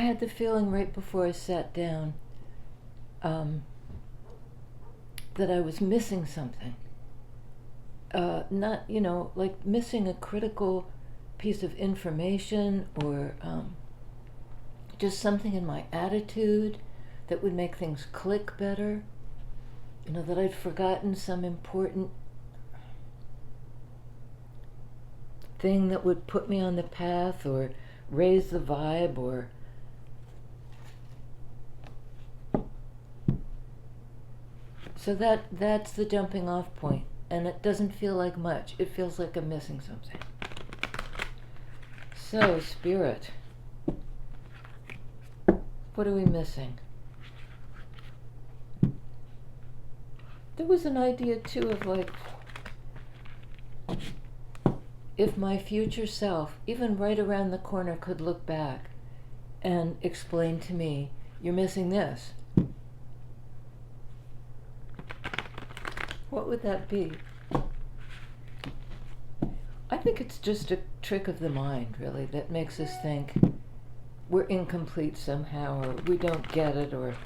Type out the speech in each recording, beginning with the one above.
I had the feeling right before I sat down that I was missing something. Not, like missing a critical piece of information or just something in my attitude that would make things click better. That I'd forgotten some important thing that would put me on the path or raise the vibe or so that's the jumping off point, and it doesn't feel like much. It feels like I'm missing something. So, Spirit, what are we missing? There was an idea too of like, if my future self, even right around the corner, could look back and explain to me, you're missing this. What would that be? I think it's just a trick of the mind, really, that makes us think we're incomplete somehow, or we don't get it, or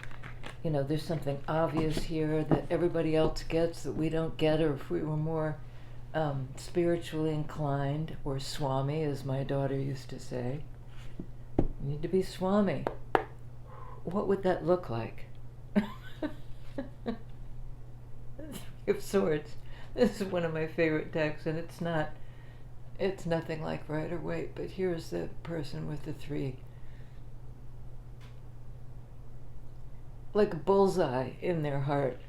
there's something obvious here that everybody else gets that we don't get, or if we were more spiritually inclined, or Swami, as my daughter used to say. You need to be Swami. What would that look like? Three of Swords. This is one of my favorite decks, and it's nothing like Rider Waite, but here's the person with the three. Like a bullseye in their heart.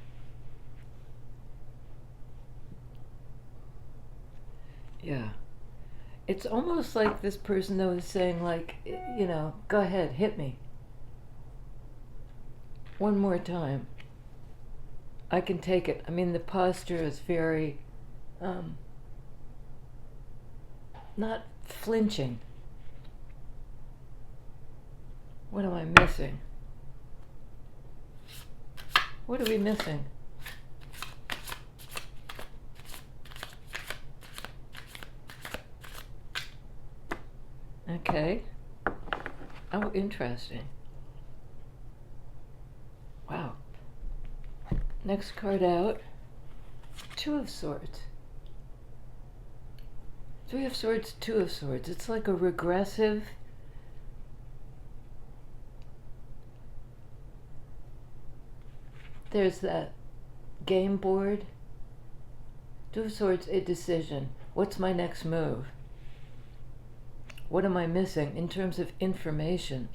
Yeah. It's almost like this person, though, is saying, like, go ahead, hit me. One more time. I can take it. I mean, the posture is very, not flinching. What am I missing? What are we missing? Okay. Oh, interesting. Wow. Next card out. Two of Swords. Three of Swords, Two of Swords. It's like a regressive. There's that game board. Two of Swords, a decision. What's my next move? What am I missing in terms of information?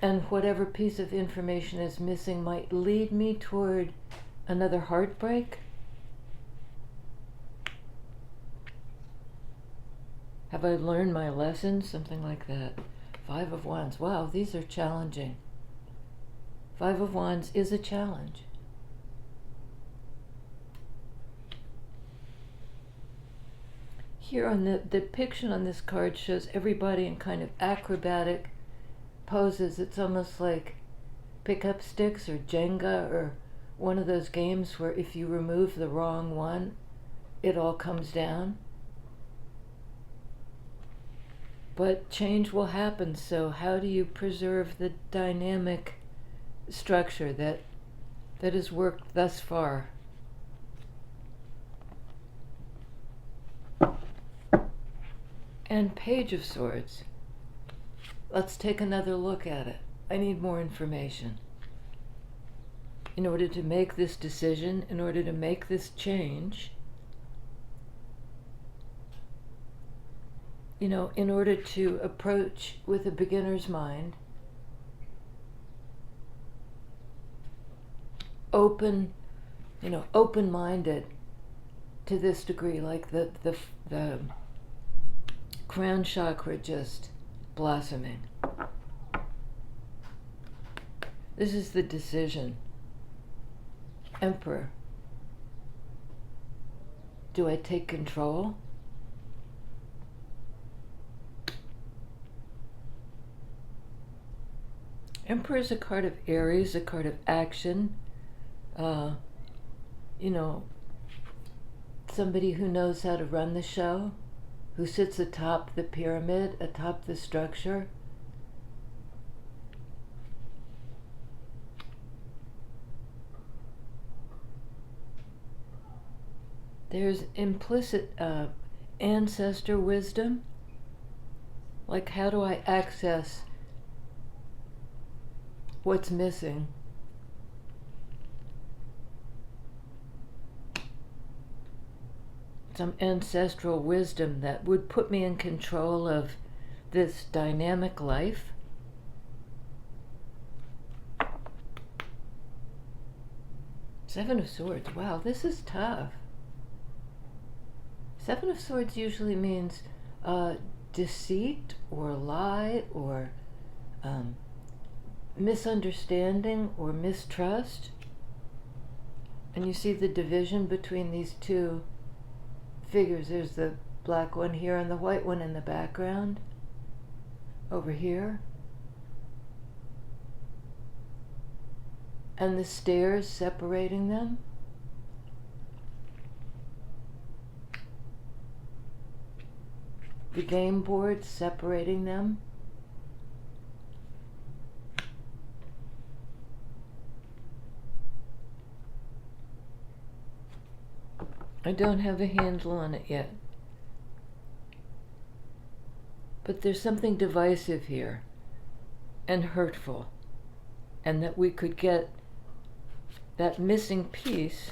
And whatever piece of information is missing might lead me toward another heartbreak. Have I learned my lesson? Something like that. Five of Wands. Wow, these are challenging. Five of Wands is a challenge. Here on the depiction on this card shows everybody in kind of acrobatic poses. It's almost like pick up sticks or Jenga or one of those games where if you remove the wrong one, it all comes down. But change will happen, so how do you preserve the dynamic structure that has worked thus far? And Page of Swords. Let's take another look at it. I need more information. In order to make this decision, in order to make this change, in order to approach with a beginner's mind, open-minded to this degree, like the crown chakra just blossoming. This is the decision. Emperor. Do I take control? Emperor is a card of Aries, a card of action. Somebody who knows how to run the show, who sits atop the pyramid, atop the structure. There's implicit ancestor wisdom. Like, how do I access what's missing? Some ancestral wisdom that would put me in control of this dynamic life. Seven of Swords. Wow, this is tough. Seven of Swords usually means deceit or lie or misunderstanding or mistrust. And you see the division between these two figures. There's the black one here and the white one in the background over here. And the stairs separating them. The game board separating them. I don't have a handle on it yet. But there's something divisive here and hurtful, and that we could get that missing piece,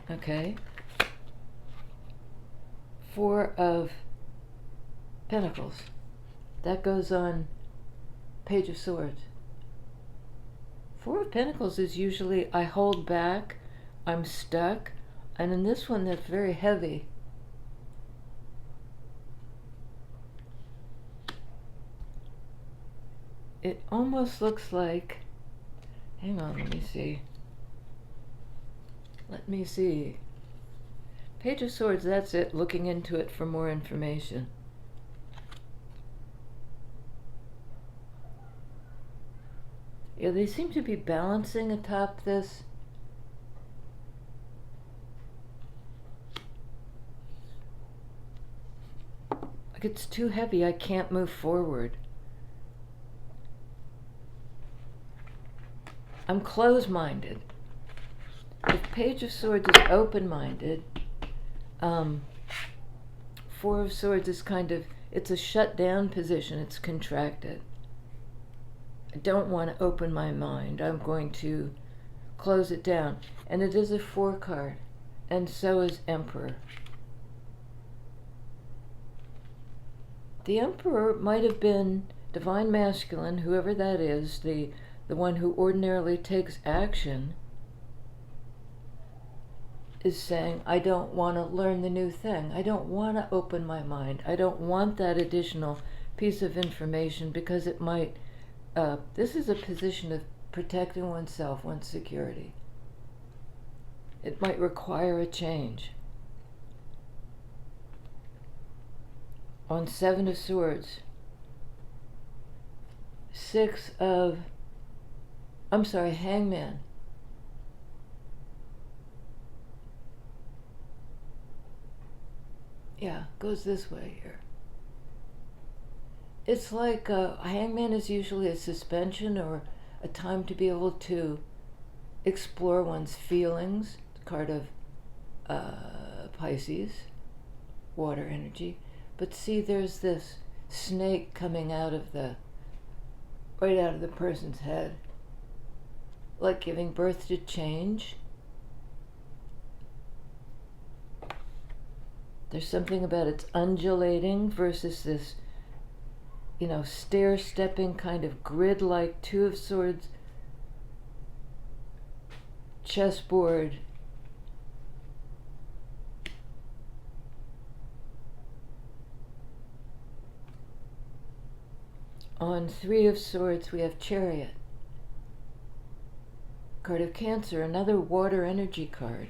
okay? Four of Pentacles. That goes on Page of Swords. Four of Pentacles is usually I hold back, I'm stuck, and in this one that's very heavy. It almost looks like, hang on, let me see. Let me see. Page of Swords, that's it, looking into it for more information. Yeah, they seem to be balancing atop this. Like it's too heavy, I can't move forward. I'm closed-minded. If Page of Swords is open-minded, Four of Swords is kind of, it's a shut-down position, it's contracted. I don't want to open my mind, I'm going to close it down. And it is a 4 card, and so is Emperor. The Emperor might have been Divine Masculine, whoever that is, the one who ordinarily takes action, is saying, I don't want to learn the new thing. I don't want to open my mind. I don't want that additional piece of information because it might, this is a position of protecting oneself, one's security. It might require a change. On Seven of Swords, Hangman. Yeah, goes this way here. It's like a hangman is usually a suspension or a time to be able to explore one's feelings. Card of Pisces, water energy. But see, there's this snake coming out of right out of the person's head. Like giving birth to change. There's something about it's undulating versus this, stair-stepping kind of grid-like Two of Swords chessboard. On Three of Swords, we have Chariot. Card of Cancer, another water energy card.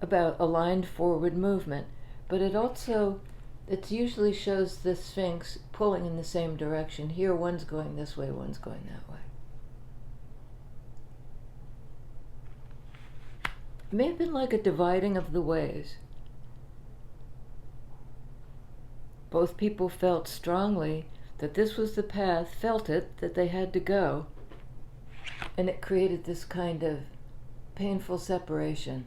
About aligned forward movement, but it usually shows the Sphinx pulling in the same direction. Here one's going this way, one's going that way. It may have been like a dividing of the ways. Both people felt strongly that this was the path, felt it, that they had to go, and it created this kind of painful separation.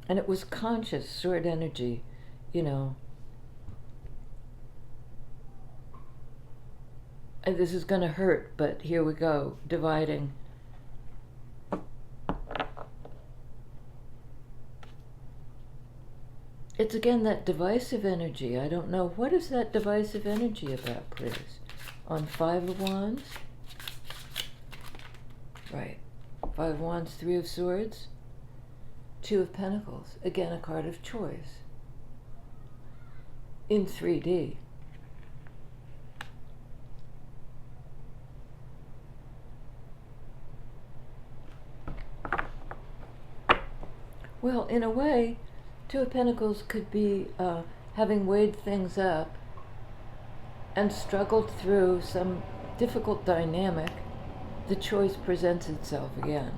And it was conscious, stored energy, you know. And this is going to hurt, but here we go, dividing. It's again that divisive energy. I don't know. What is that divisive energy about, please? On Five of Wands? Right. Five of Wands, Three of Swords, Two of Pentacles. Again, a card of choice. In 3D. Well, in a way, Two of Pentacles could be having weighed things up and struggled through some difficult dynamic. The choice presents itself again.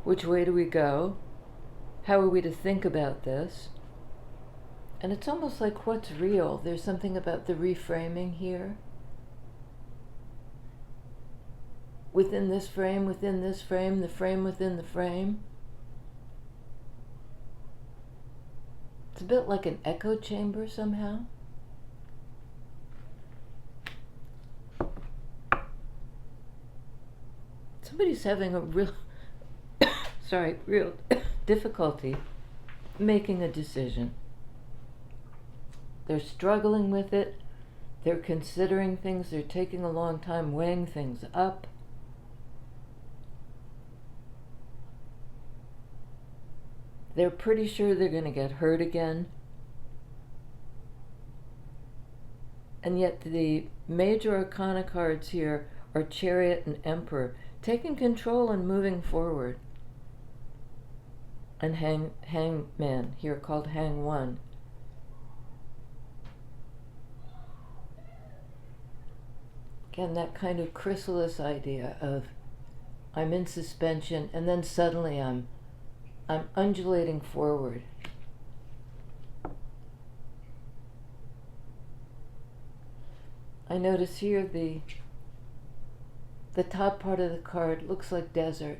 Which way do we go? How are we to think about this? And it's almost like what's real. There's something about the reframing here. Within this frame, the frame within the frame. It's a bit like an echo chamber somehow. Somebody's having a real difficulty making a decision. They're struggling with it. They're considering things. They're taking a long time weighing things up. They're pretty sure they're going to get hurt again. And yet the major arcana cards here are Chariot and Emperor, taking control and moving forward. And Hangman, here called Hang One. Again, that kind of chrysalis idea of I'm in suspension and then suddenly I'm undulating forward. I notice here the top part of the card looks like desert,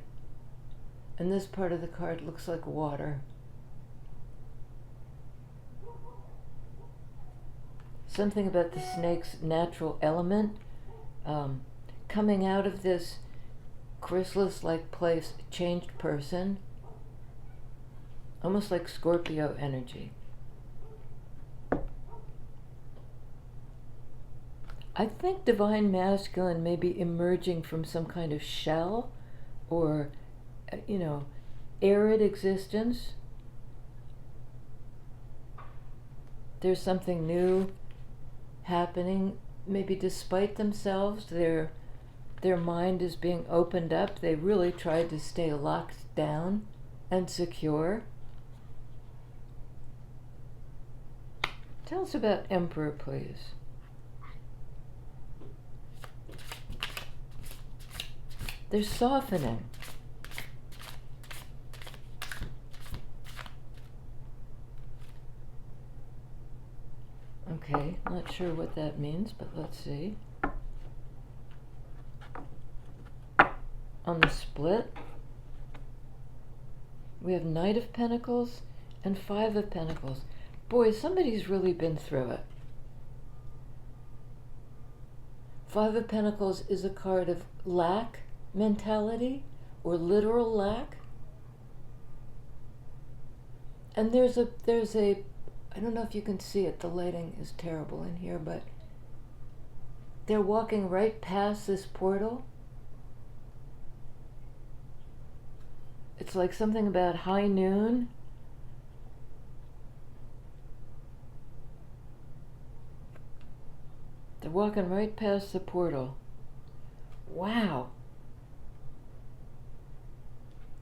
and this part of the card looks like water. Something about the snake's natural element coming out of this chrysalis-like place, changed person, almost like Scorpio energy. I think divine masculine may be emerging from some kind of shell or, arid existence. There's something new happening, maybe despite themselves, their mind is being opened up. They really tried to stay locked down and secure. Tell us about Emperor, please. They're softening. Okay, not sure what that means, but let's see. On the split, we have Knight of Pentacles and Five of Pentacles. Boy, somebody's really been through it. Five of Pentacles is a card of lack mentality or literal lack. And there's a I don't know if you can see it, the lighting is terrible in here, but they're walking right past this portal. It's like something about high noon. They're walking right past the portal. Wow.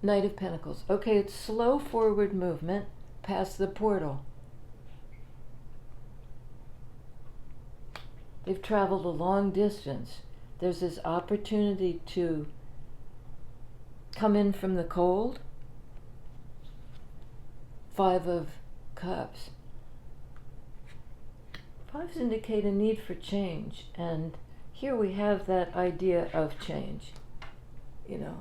Knight of Pentacles. Okay, it's slow forward movement past the portal. They've traveled a long distance. There's this opportunity to come in from the cold. 5 of Cups. 5s indicate a need for change, and here we have that idea of change. You know,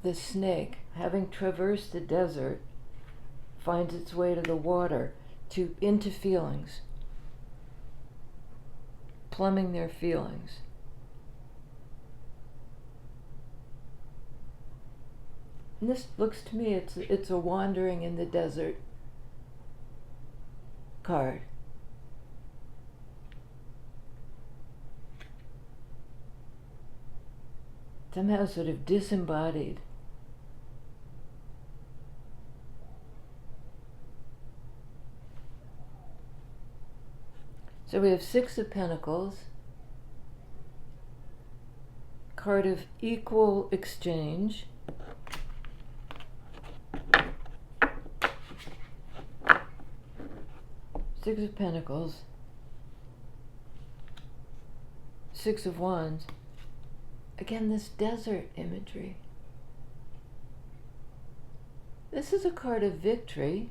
the snake, having traversed the desert, finds its way to the water, into feelings, plumbing their feelings. And this looks to me, it's a wandering in the desert card. Somehow sort of disembodied. So we have 6 of Pentacles, card of equal exchange, Six of Pentacles, 6 of Wands. Again, this desert imagery. This is a card of victory.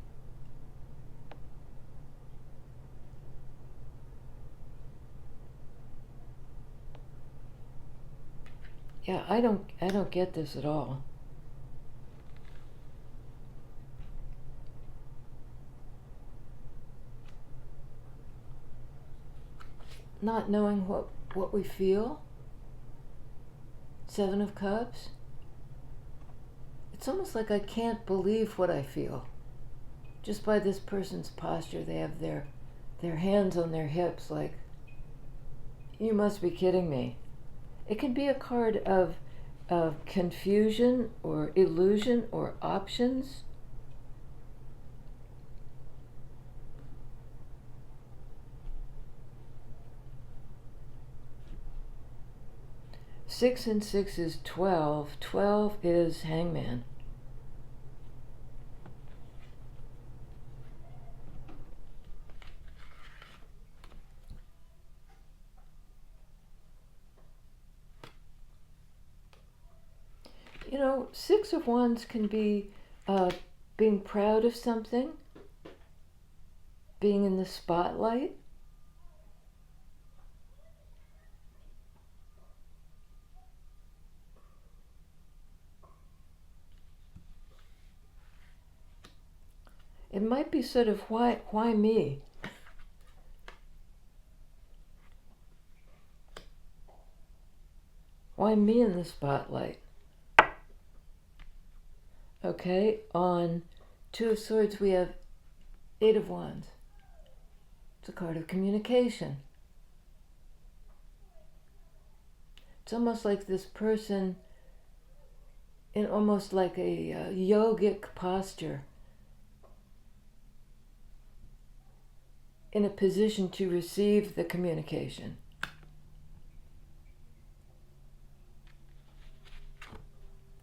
Yeah, I don't get this at all. Not knowing what we feel. 7 of Cups. It's almost like I can't believe what I feel. Just by this person's posture, they have their hands on their hips like, you must be kidding me. It can be a card of confusion or illusion or options. Six and 6 is 12. 12 is Hangman. You know, 6 of Wands can be being proud of something, being in the spotlight. It might be sort of, why me? Why me in the spotlight? Okay, on 2 of Swords we have 8 of Wands. It's a card of communication. It's almost like this person in almost like a yogic posture, in a position to receive the communication.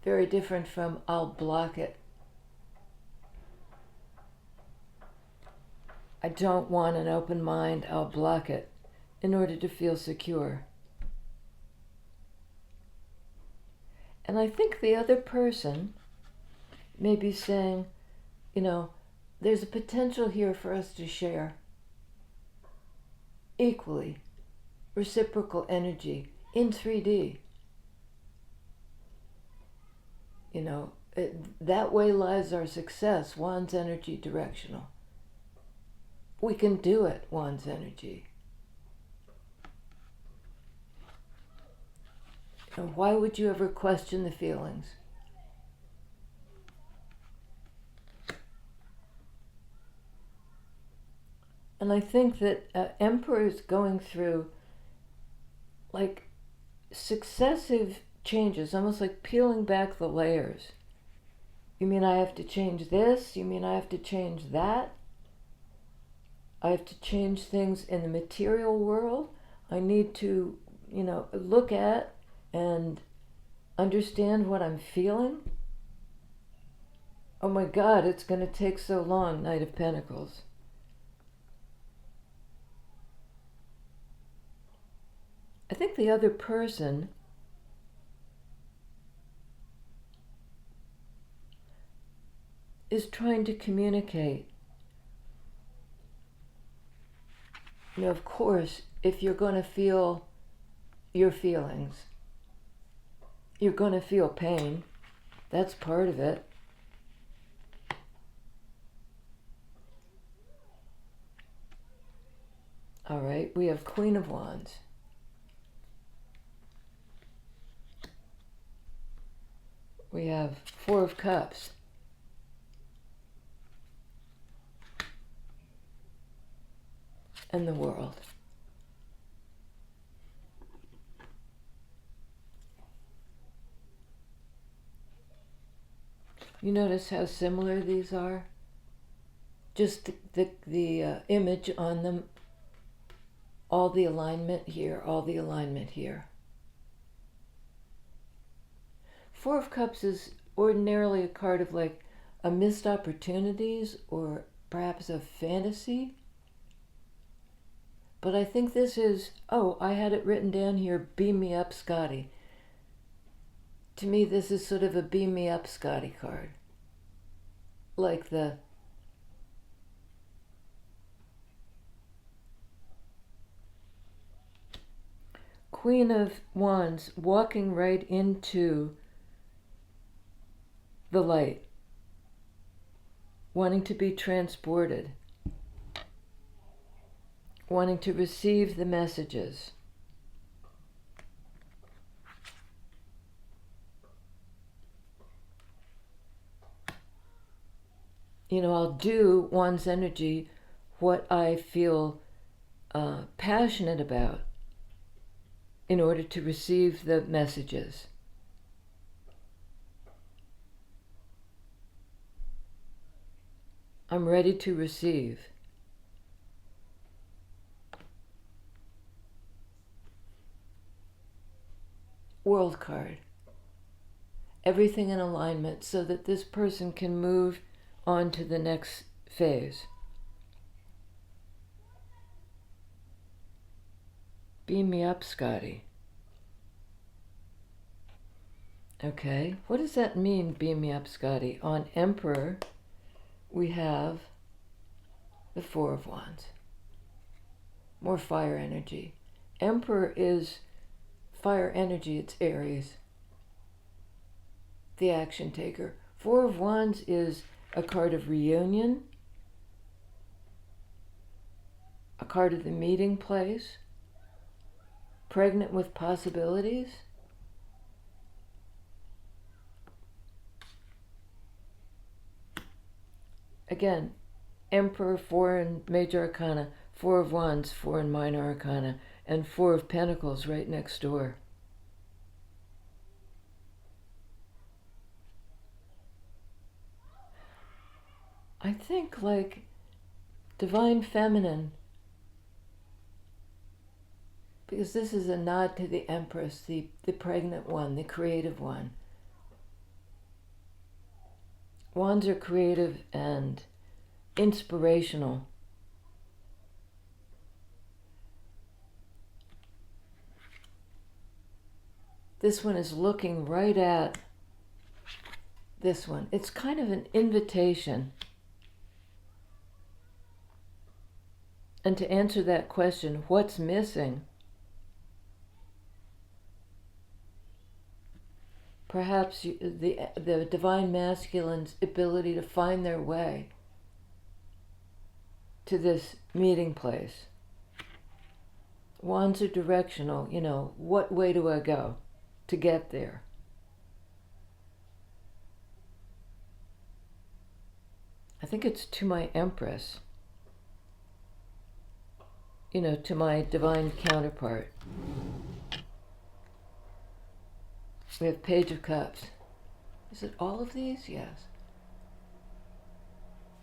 Very different from I'll block it. I don't want an open mind, I'll block it in order to feel secure. And I think the other person may be saying, you know, there's a potential here for us to share equally, reciprocal energy in 3D. You know, that way lies our success. Wands energy directional. We can do it, Wands energy. And why would you ever question the feelings? And I think that Emperor is going through like successive changes, almost like peeling back the layers. You mean I have to change this? You mean I have to change that? I have to change things in the material world. I need to, you know, look at and understand what I'm feeling. Oh my God, it's going to take so long, Knight of Pentacles. I think the other person is trying to communicate. You know, of course, if you're going to feel your feelings, you're going to feel pain. That's part of it. All right, we have Queen of Wands. We have Four of Cups. And the World. You notice how similar these are? Just the image on them, all the alignment here, all the alignment here. Four of Cups is ordinarily a card of like a missed opportunities or perhaps a fantasy. But I think this is, oh, I had it written down here, beam me up, Scotty. To me, this is sort of a beam me up, Scotty card. Like the Queen of Wands walking right into the light, wanting to be transported, wanting to receive the messages. You know, I'll do Wands energy what I feel passionate about in order to receive the messages. I'm ready to receive. World card. Everything in alignment so that this person can move on to the next phase. Beam me up, Scotty. Okay, what does that mean, beam me up, Scotty? On Emperor, we have the Four of Wands. More fire energy. Emperor is fire energy, it's Aries. The action taker. Four of Wands is a card of reunion, a card of the meeting place, pregnant with possibilities. Again, Emperor, Four in Major Arcana, Four of Wands, Four in Minor Arcana, and Four of Pentacles right next door. I think like Divine Feminine, because this is a nod to the Empress, the pregnant one, the creative one. Wands are creative and inspirational. This one is looking right at this one. It's kind of an invitation. And to answer that question, what's missing? Perhaps the divine masculine's ability to find their way to this meeting place. Wands are directional, you know, what way do I go to get there? I think it's to my Empress, you know, to my divine counterpart. We have Page of Cups. Is it all of these? Yes.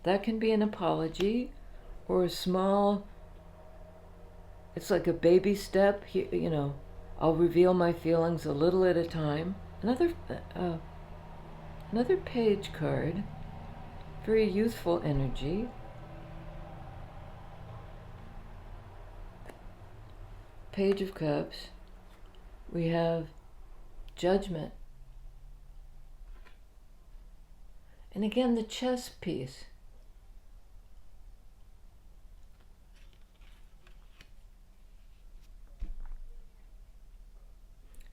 That can be an apology or a small, it's like a baby step. You know, I'll reveal my feelings a little at a time. Another Page card. Very youthful energy. Page of Cups. We have judgment. And again, the chess piece.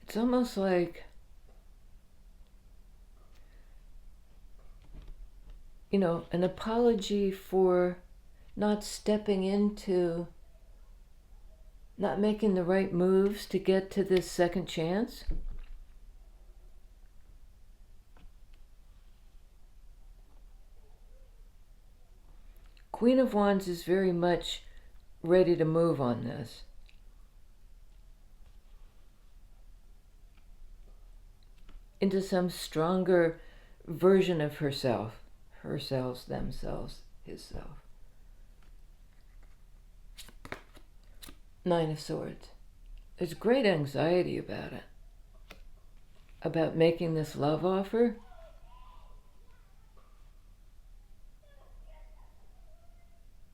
It's almost like, an apology for not stepping into, not making the right moves to get to this second chance. Queen of Wands is very much ready to move on this. Into some stronger version of herself. Herself, themselves, hisself. Nine of Swords. There's great anxiety about it. About making this love offer.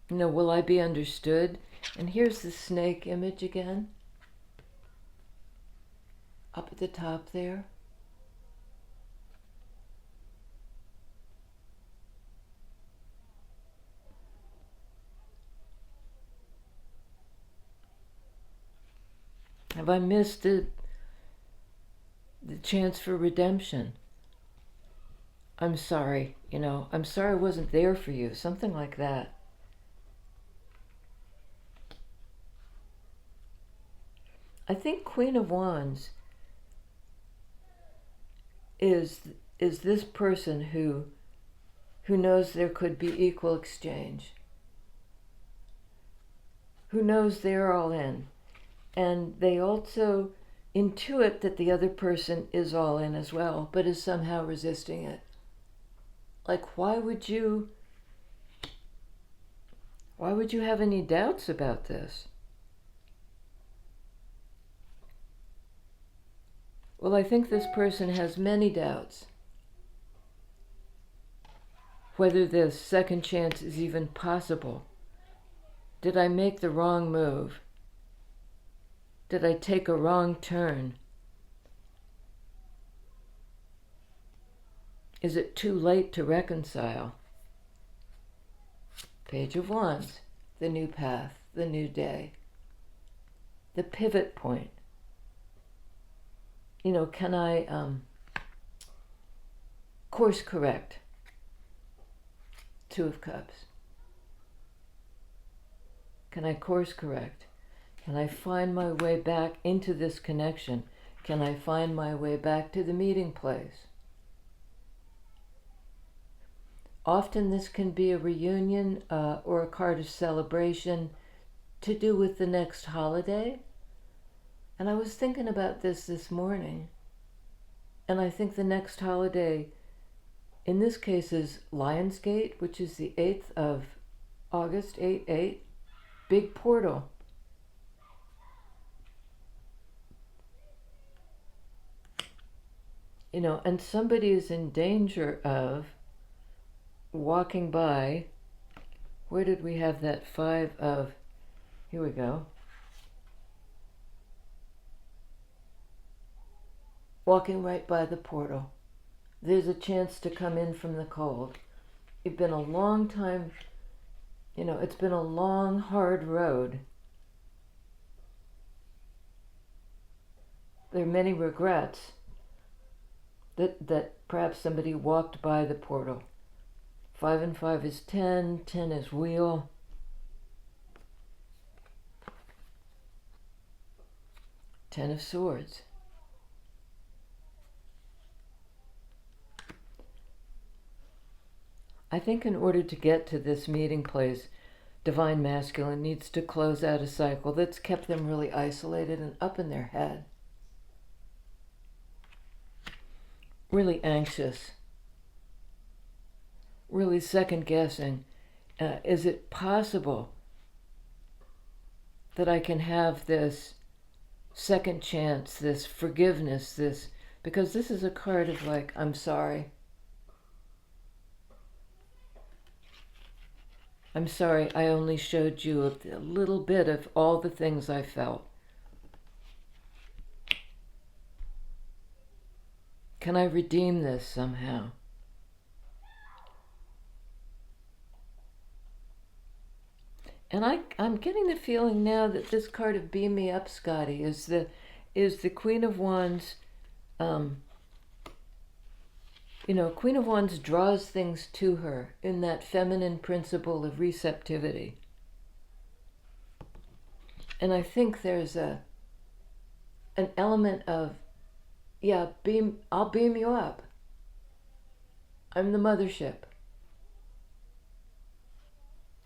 Will I be understood? And here's the snake image again. Up at the top there. Have I missed the chance for redemption? I'm sorry, I'm sorry I wasn't there for you. Something like that. I think Queen of Wands is this person who knows there could be equal exchange. Who knows they're all in. And they also intuit that the other person is all in as well, but is somehow resisting it. Like, why would you have any doubts about this? Well, I think this person has many doubts. Whether this second chance is even possible. Did I make the wrong move? Did I take a wrong turn? Is it too late to reconcile? Page of Wands, the new path, the new day, the pivot point. Can I course correct? Two of Cups. Can I course correct? Can I find my way back into this connection? Can I find my way back to the meeting place? Often this can be a reunion or a card of celebration to do with the next holiday. And I was thinking about this morning. And I think the next holiday, in this case, is Lionsgate, which is the 8th of August, 8/8. Big portal. And somebody is in danger of walking by. Where did we have that 5 of? Here we go. Walking right by the portal. There's a chance to come in from the cold. It's been a long time, it's been a long, hard road. There are many regrets that perhaps somebody walked by the portal. 5 and 5 is 10, 10 is wheel. Ten of Swords. I think in order to get to this meeting place, Divine Masculine needs to close out a cycle that's kept them really isolated and up in their head. Really anxious. Really second guessing. Is it possible that I can have this second chance, this forgiveness, because this is a card of like, I'm sorry. I'm sorry, I only showed you a little bit of all the things I felt. Can I redeem this somehow? And I'm getting the feeling now that this card of Beam Me Up, Scotty, is the Queen of Wands. Queen of Wands draws things to her in that feminine principle of receptivity. And I think there's an element of, yeah, I'll beam you up. I'm the mothership.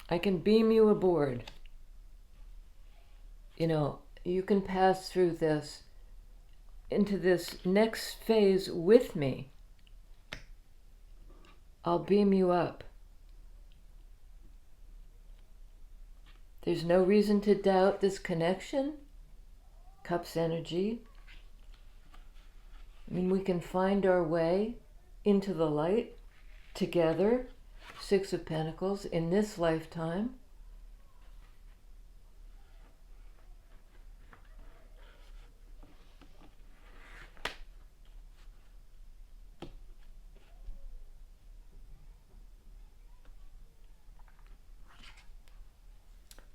I can beam you aboard. You can pass through this, into this next phase with me. I'll beam you up. There's no reason to doubt this connection. Cups energy. I mean, we can find our way into the light together. Six of Pentacles in this lifetime.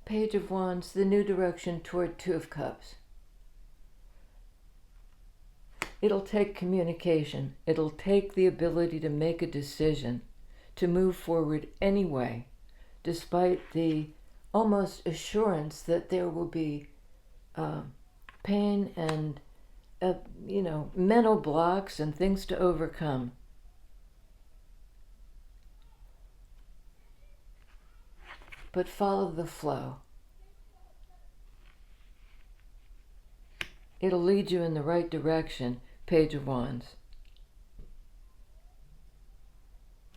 Page of Wands, the new direction toward Two of Cups. It'll take communication. It'll take the ability to make a decision, to move forward anyway, despite the almost assurance that there will be pain and, mental blocks and things to overcome. But follow the flow. It'll lead you in the right direction, Page of Wands.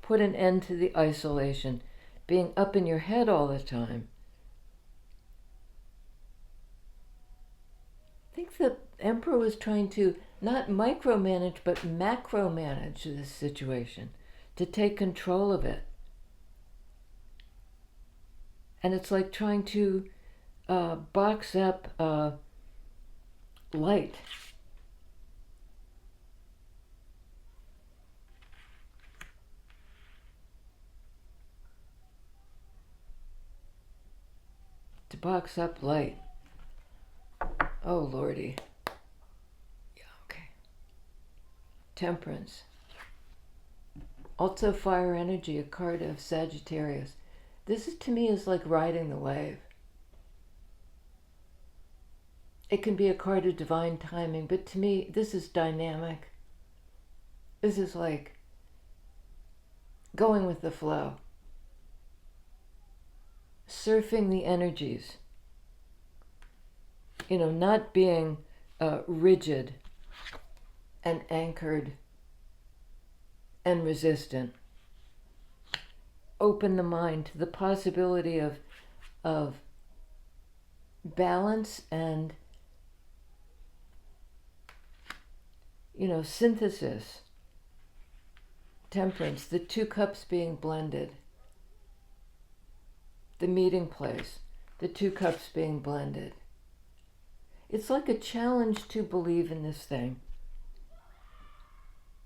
Put an end to the isolation, being up in your head all the time. I think the Emperor was trying to not micromanage, but macromanage this situation, to take control of it. And it's like trying to box up light. To box up light. Oh, Lordy. Yeah, okay. Temperance. Also fire energy, a card of Sagittarius. This is, to me, is like riding the wave. It can be a card of divine timing, but to me, this is dynamic. This is like going with the flow. Surfing the energies. Not being rigid and anchored and resistant. Open the mind to the possibility of balance and, synthesis. Temperance, the two cups being blended. The meeting place, the two cups being blended. It's like a challenge to believe in this thing.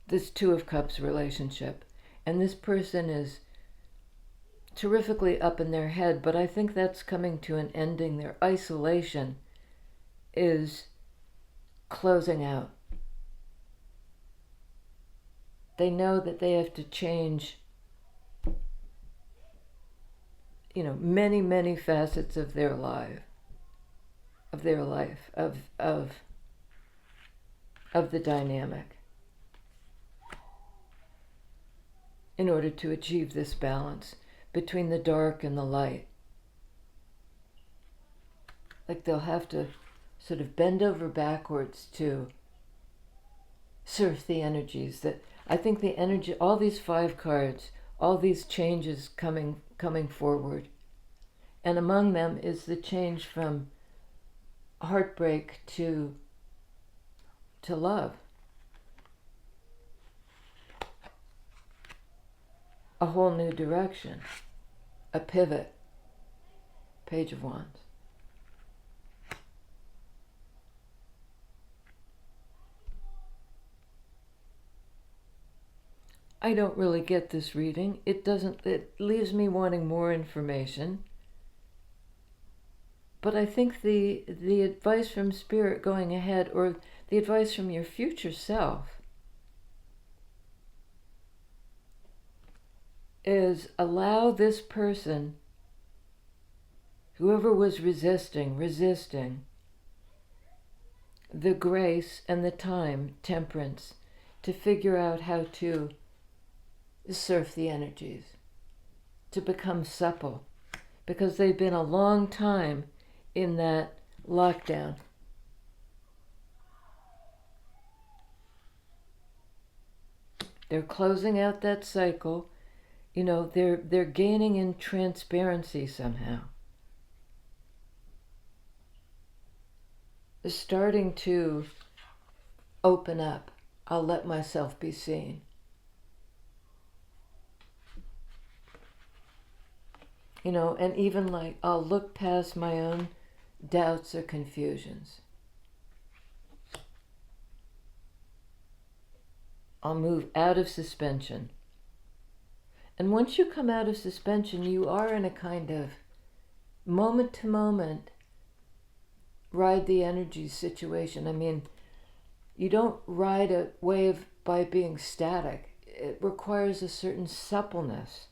This Two of Cups relationship. And this person is terrifically up in their head, but I think that's coming to an ending. Their isolation is closing out. They know that they have to change, many, many facets of their life, of the dynamic, in order to achieve this balance between the dark and the light. Like they'll have to sort of bend over backwards to surf the energies that, I think the energy, all these 5 cards, all these changes coming forward. And among them is the change from heartbreak to love. A whole new direction. A pivot. Page of Wands. I don't really get this reading. It leaves me wanting more information. But I think the advice from Spirit going ahead, or the advice from your future self, is allow this person, whoever was resisting, the grace and the time, temperance, to figure out how to surf the energies, to become supple, because they've been a long time in that lockdown. They're closing out that cycle. They're gaining in transparency somehow. They're starting to open up. I'll let myself be seen. And even like I'll look past my own doubts or confusions. I'll move out of suspension. And once you come out of suspension, you are in a kind of moment to moment, ride the energy situation. I mean, you don't ride a wave by being static. It requires a certain suppleness.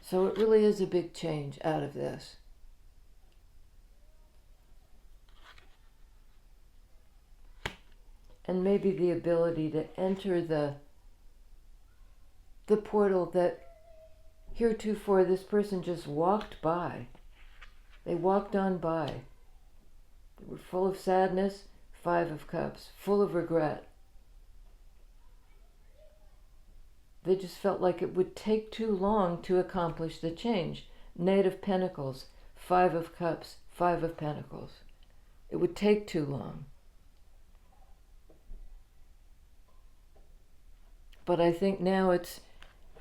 So it really is a big change out of this. And maybe the ability to enter the portal that heretofore this person just walked by. They walked on by. They were full of sadness, 5 of Cups, full of regret. They just felt like it would take too long to accomplish the change. Knight of Pentacles, 5 of Cups, 5 of Pentacles. It would take too long. But I think now it's,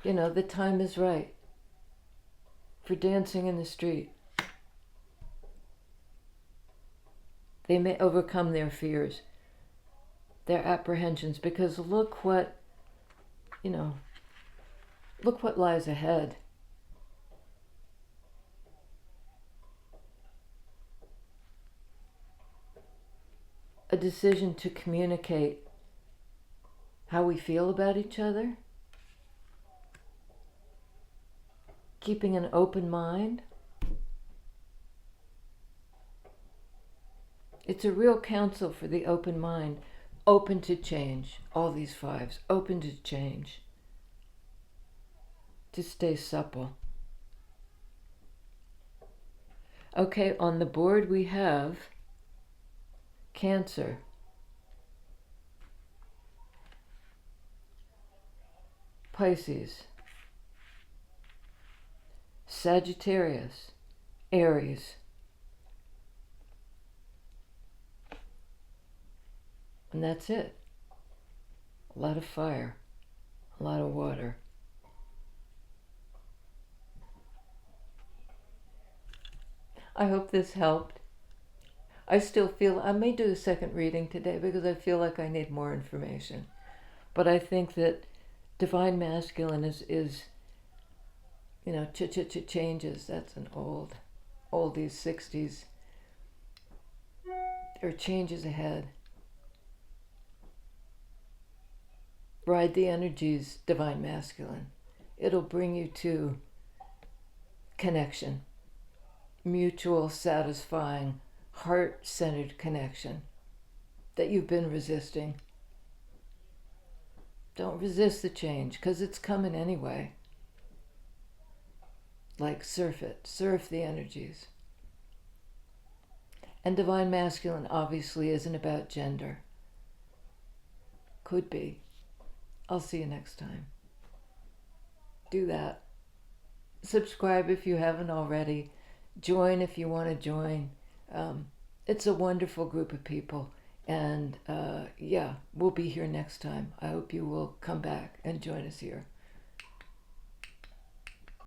the time is right for dancing in the street. They may overcome their fears, their apprehensions, because look what lies ahead. A decision to communicate how we feel about each other, keeping an open mind. It's a real counsel for the open mind, open to change, all these 5s, open to change, to stay supple. Okay, on the board we have Cancer, Pisces, Sagittarius, Aries, and that's it. A lot of fire, a lot of water. I hope this helped. I still feel I may do a second reading today because I feel like I need more information. But I think that Divine Masculine is changes. That's an oldies, 60s. There are changes ahead. Ride the energies, Divine Masculine. It'll bring you to connection, mutual, satisfying, heart-centered connection that you've been resisting. Don't resist the change, because it's coming anyway. Like surf it, surf the energies. And Divine Masculine obviously isn't about gender. Could be. I'll see you next time. Do that. Subscribe if you haven't already. Join if you want to join. It's a wonderful group of people. And we'll be here next time. I hope you will come back and join us here.